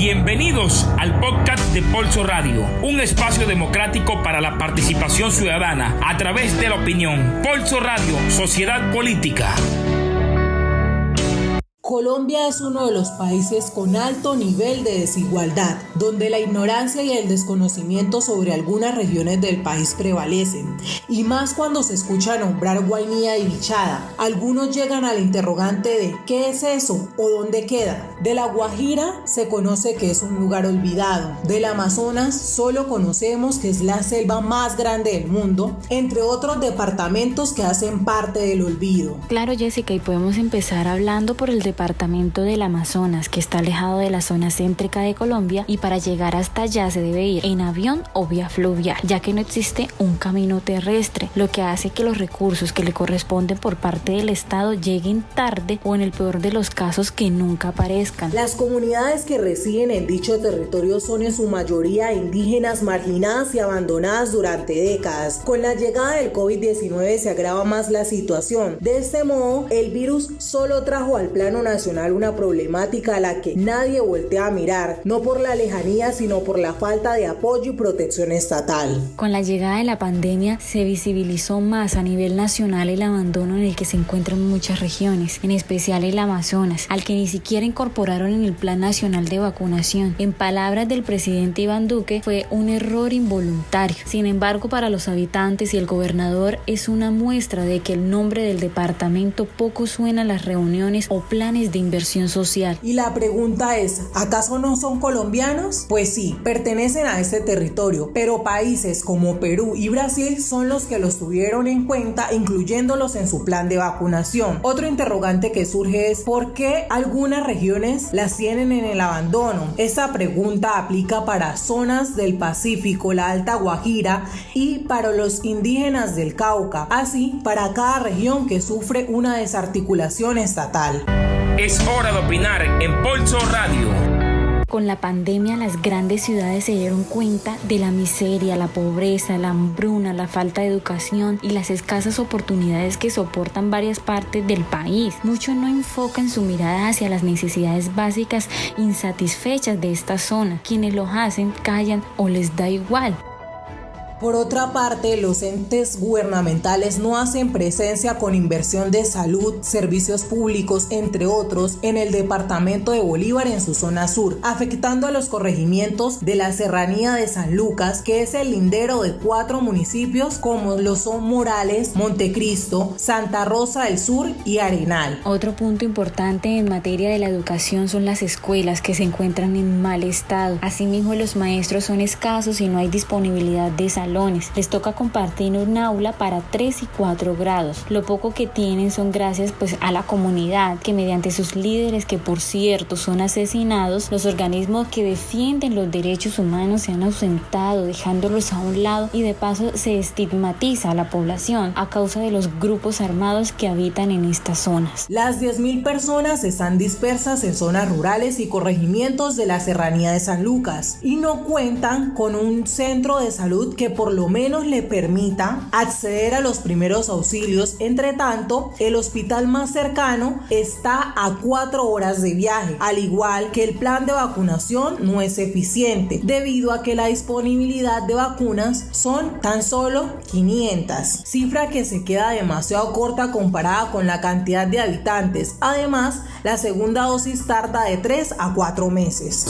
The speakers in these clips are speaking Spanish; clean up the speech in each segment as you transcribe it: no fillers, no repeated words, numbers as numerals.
Bienvenidos al podcast de Polso Radio, un espacio democrático para la participación ciudadana a través de la opinión. Polso Radio, Sociedad Política. Colombia es uno de los países con alto nivel de desigualdad, donde la ignorancia y el desconocimiento sobre algunas regiones del país prevalecen, y más cuando se escucha nombrar Guainía y Bichada. Algunos llegan al interrogante de ¿qué es eso o dónde queda? De La Guajira se conoce que es un lugar olvidado, del Amazonas solo conocemos que es la selva más grande del mundo, entre otros departamentos que hacen parte del olvido. Claro, Jessica, y podemos empezar hablando por el departamento del Amazonas, que está alejado de la zona céntrica de Colombia, y para llegar hasta allá se debe ir en avión o vía fluvial, ya que no existe un camino terrestre, lo que hace que los recursos que le corresponden por parte del Estado lleguen tarde o en el peor de los casos que nunca aparezcan. Las comunidades que residen en dicho territorio son en su mayoría indígenas marginadas y abandonadas durante décadas. Con la llegada del COVID-19 se agrava más la situación. De este modo, el virus solo trajo al plano nacional una problemática a la que nadie voltea a mirar, no por la lejanía, sino por la falta de apoyo y protección estatal. Con la llegada de la pandemia se visibilizó más a nivel nacional el abandono en el que se encuentran muchas regiones, en especial el Amazonas, al que ni siquiera incorporaron en el Plan Nacional de Vacunación. En palabras del presidente Iván Duque, fue un error involuntario. Sin embargo, para los habitantes y el gobernador es una muestra de que el nombre del departamento poco suena a las reuniones o planes de inversión social. Y la pregunta es, ¿acaso no son colombianos? Pues sí, pertenecen a este territorio, pero países como Perú y Brasil son los que los tuvieron en cuenta, incluyéndolos en su plan de vacunación. Otro interrogante que surge es ¿por qué algunas regiones las tienen en el abandono? Esta pregunta aplica para zonas del Pacífico, la Alta Guajira y para los indígenas del Cauca, así para cada región que sufre una desarticulación estatal. Es hora de opinar en Polso Radio. Con la pandemia, las grandes ciudades se dieron cuenta de la miseria, la pobreza, la hambruna, la falta de educación y las escasas oportunidades que soportan varias partes del país. Muchos no enfocan su mirada hacia las necesidades básicas insatisfechas de esta zona. Quienes lo hacen callan o les da igual. Por otra parte, los entes gubernamentales no hacen presencia con inversión de salud, servicios públicos, entre otros, en el departamento de Bolívar en su zona sur, afectando a los corregimientos de la serranía de San Lucas, que es el lindero de 4 municipios como lo son Morales, Montecristo, Santa Rosa del Sur y Arenal. Otro punto importante en materia de la educación son las escuelas, que se encuentran en mal estado. Asimismo, los maestros son escasos y no hay disponibilidad de salones. Les toca compartir un aula para 3 y 4 grados. Lo poco que tienen son gracias a la comunidad, que mediante sus líderes, que por cierto son asesinados, los organismos que defienden los derechos humanos se han ausentado, dejándolos a un lado, y de paso se estigmatiza a la población a causa de los grupos armados que habitan en estas zonas. Las 10.000 personas están dispersas en zonas rurales y corregimientos de la serranía de San Lucas y no cuentan con un centro de salud que por lo menos le permita acceder a los primeros auxilios. Entre tanto, el hospital más cercano está a 4 horas de viaje, al igual que el plan de vacunación no es eficiente, debido a que la disponibilidad de vacunas son tan solo 500, cifra que se queda demasiado corta comparada con la cantidad de habitantes. Además, la segunda dosis tarda de 3 a 4 meses.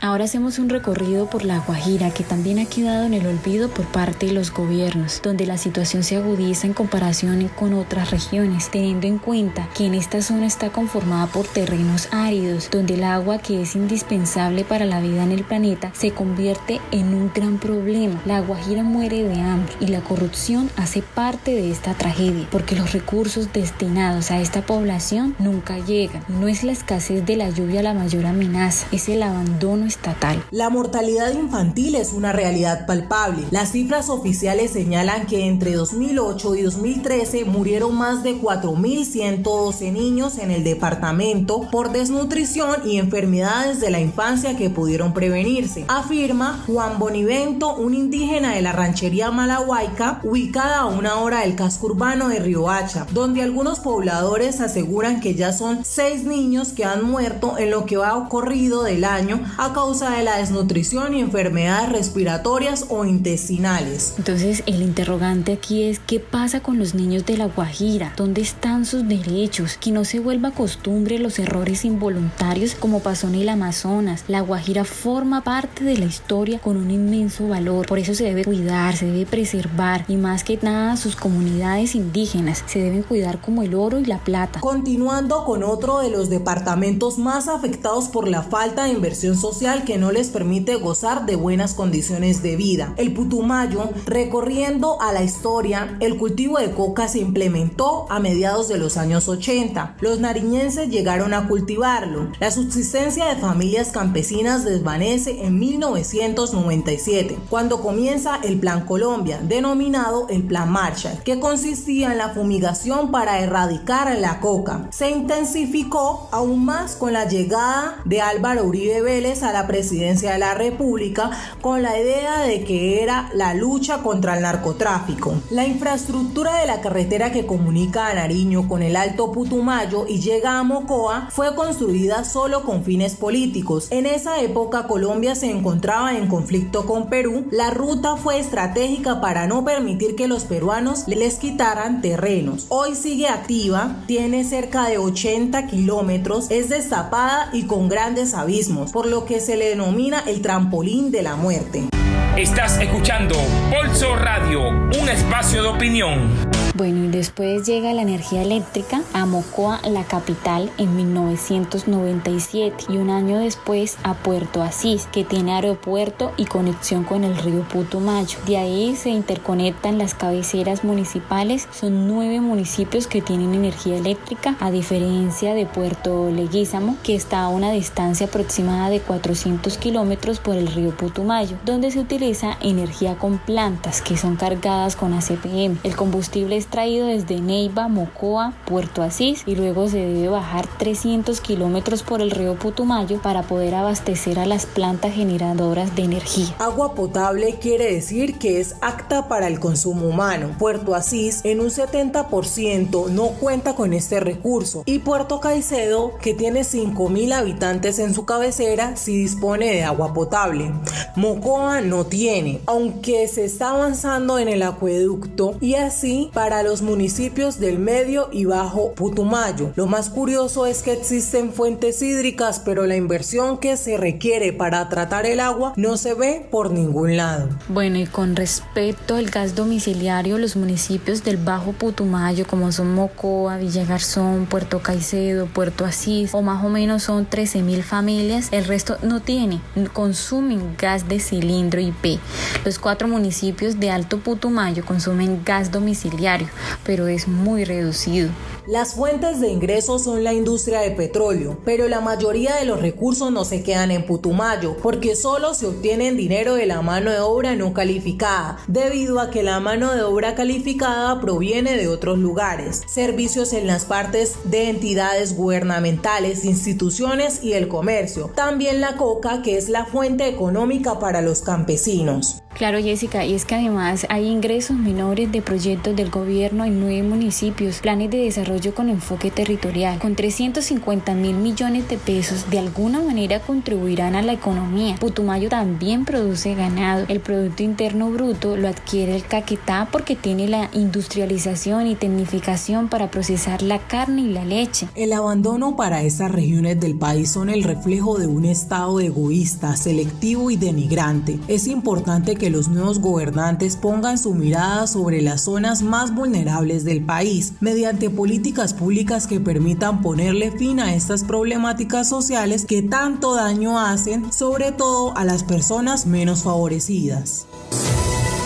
Ahora hacemos un recorrido por La Guajira, que también ha quedado en el olvido por parte de los gobiernos, donde la situación se agudiza en comparación con otras regiones, teniendo en cuenta que en esta zona está conformada por terrenos áridos, donde el agua, que es indispensable para la vida en el planeta, se convierte en un gran problema. La Guajira muere de hambre y la corrupción hace parte de esta tragedia, porque los recursos destinados a esta población nunca llegan. No es la escasez de la lluvia la mayor amenaza, es el abandono estatal estatal. La mortalidad infantil es una realidad palpable. Las cifras oficiales señalan que entre 2008 y 2013 murieron más de 4.112 niños en el departamento por desnutrición y enfermedades de la infancia que pudieron prevenirse, afirma Juan Bonivento, un indígena de la ranchería Malahuayca, ubicada a 1 hora del casco urbano de Riohacha, donde algunos pobladores aseguran que ya son 6 niños que han muerto en lo que va ocurrido del año a causa de la desnutrición y enfermedades respiratorias o intestinales. Entonces el interrogante aquí es: ¿qué pasa con los niños de La Guajira? ¿Dónde están sus derechos? Que no se vuelva costumbre los errores involuntarios como pasó en el Amazonas. La Guajira forma parte de la historia con un inmenso valor, por eso se debe cuidar, se debe preservar, y más que nada sus comunidades indígenas se deben cuidar como el oro y la plata. Continuando con otro de los departamentos más afectados por la falta de inversión social que no les permite gozar de buenas condiciones de vida, el Putumayo. Recorriendo a la historia, el cultivo de coca se implementó a mediados de los años 80. Los nariñenses llegaron a cultivarlo. La subsistencia de familias campesinas desvanece en 1997, cuando comienza el Plan Colombia, denominado el Plan Marshall, que consistía en la fumigación para erradicar la coca. Se intensificó aún más con la llegada de Álvaro Uribe Vélez a la presidencia de la República, con la idea de que era la lucha contra el narcotráfico. La infraestructura de la carretera que comunica a Nariño con el Alto Putumayo y llega a Mocoa fue construida solo con fines políticos. En esa época Colombia se encontraba en conflicto con Perú. La ruta fue estratégica para no permitir que los peruanos les quitaran terrenos. Hoy sigue activa, tiene cerca de 80 kilómetros, es destapada y con grandes abismos, por lo que se le denomina el trampolín de la muerte. Estás escuchando Pulso Radio, un espacio de opinión. Bueno, y después llega la energía eléctrica a Mocoa, la capital, en 1997, y un año después a Puerto Asís, que tiene aeropuerto y conexión con el río Putumayo. De ahí se interconectan las cabeceras municipales. Son 9 municipios que tienen energía eléctrica, a diferencia de Puerto Leguízamo, que está a una distancia aproximada de 400 kilómetros por el río Putumayo, donde se utiliza energía con plantas que son cargadas con ACPM. El combustible es traído desde Neiva, Mocoa, Puerto Asís, y luego se debe bajar 300 kilómetros por el río Putumayo para poder abastecer a las plantas generadoras de energía. Agua potable quiere decir que es apta para el consumo humano. Puerto Asís en un 70% no cuenta con este recurso, y Puerto Caicedo, que tiene 5.000 habitantes en su cabecera, sí dispone de agua potable. Mocoa no tiene, aunque se está avanzando en el acueducto, y así para los municipios del Medio y Bajo Putumayo. Lo más curioso es que existen fuentes hídricas, pero la inversión que se requiere para tratar el agua no se ve por ningún lado. Bueno, y con respecto al gas domiciliario, los municipios del Bajo Putumayo, como son Mocoa, Villagarzón, Puerto Caicedo, Puerto Asís, o más o menos son 13.000 familias, el resto no tiene, consumen gas de cilindro IP. Los 4 municipios de Alto Putumayo consumen gas domiciliario, pero es muy reducido. Las fuentes de ingresos son la industria de petróleo, pero la mayoría de los recursos no se quedan en Putumayo, porque solo se obtienen dinero de la mano de obra no calificada, debido a que la mano de obra calificada proviene de otros lugares, servicios en las partes de entidades gubernamentales, instituciones y el comercio. También la coca, que es la fuente económica para los campesinos. Claro, Jessica, y es que además hay ingresos menores de proyectos del gobierno en 9 municipios, planes de desarrollo con enfoque territorial, con 350.000 millones de pesos, de alguna manera contribuirán a la economía. Putumayo también produce ganado. El Producto Interno Bruto lo adquiere el Caquetá porque tiene la industrialización y tecnificación para procesar la carne y la leche. El abandono para esas regiones del país son el reflejo de un estado egoísta, selectivo y denigrante. Es importante que los nuevos gobernantes pongan su mirada sobre las zonas más vulnerables del país, mediante políticas públicas que permitan ponerle fin a estas problemáticas sociales que tanto daño hacen, sobre todo a las personas menos favorecidas.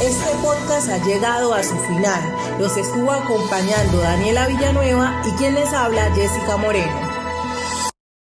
Este podcast ha llegado a su final. Los estuvo acompañando Daniela Villanueva y quien les habla, Jessica Moreno.